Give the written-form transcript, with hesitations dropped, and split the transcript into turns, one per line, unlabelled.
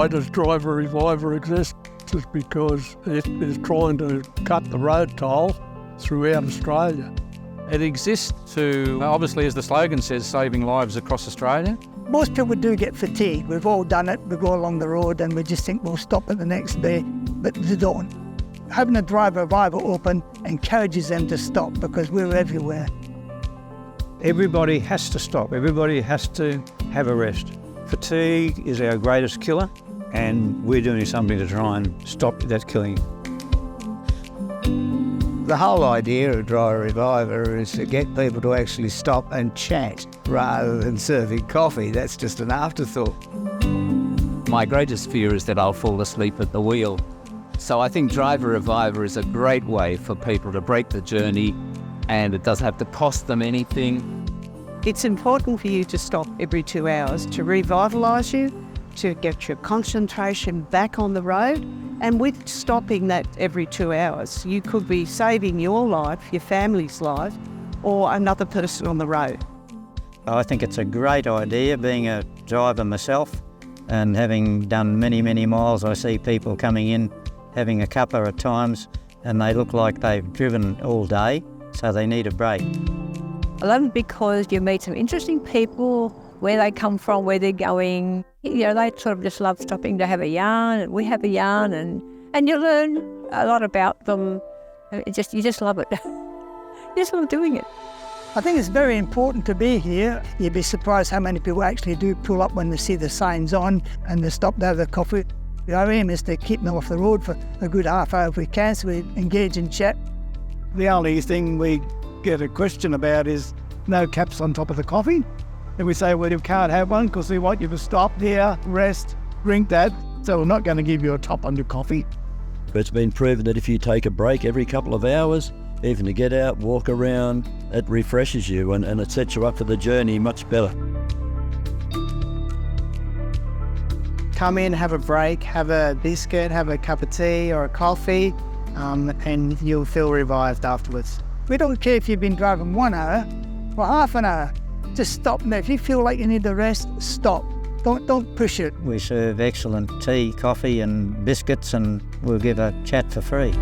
does Driver Reviver exist? Is because it is trying to cut the road toll throughout Australia.
It exists to, obviously, as the slogan says, saving lives across Australia.
Most people do get fatigued. We've all done it. We go along the road and we just think we'll stop at the next day, but they don't. Having a Driver Reviver open encourages them to stop because we're everywhere.
Everybody has to stop. Everybody has to have a rest. Fatigue is our greatest killer, and we're doing something to try and stop that killing.
The whole idea of Driver Reviver is to get people to actually stop and chat rather than serving coffee. That's just an afterthought.
My greatest fear is that I'll fall asleep at the wheel. So I think Driver Reviver is a great way for people to break the journey, and it doesn't have to cost them anything.
It's important for you to stop every 2 hours to revitalise you, to get your concentration back on the road. And with stopping that every 2 hours, you could be saving your life, your family's life, or another person on the road.
I think it's a great idea. Being a driver myself and having done many, many miles, I see people coming in having a cuppa at times and they look like they've driven all day, so they need a break.
I love it because you meet some interesting people, where they come from, where they're going. You know, they sort of just love stopping to have a yarn, and we have a yarn, and you learn a lot about them. You just love it. You just love doing it.
I think it's very important to be here. You'd be surprised how many people actually do pull up when they see the signs on and they stop to have their coffee. Our aim is to keep them off the road for a good half hour if we can, so we engage in chat.
The only thing we get a question about is no caps on top of the coffee. And we say, well, you can't have one because we want you to stop here, rest, drink that. So we're not going to give you a top on your coffee.
But it's been proven that if you take a break every couple of hours, even to get out, walk around, it refreshes you and it sets you up for the journey much better.
Come in, have a break, have a biscuit, have a cup of tea or a coffee, and you'll feel revived afterwards.
We don't care if you've been driving 1 hour or half an hour. Just stop now. If you feel like you need the rest, stop. Don't push it.
We serve excellent tea, coffee and biscuits, and we'll give a chat for free.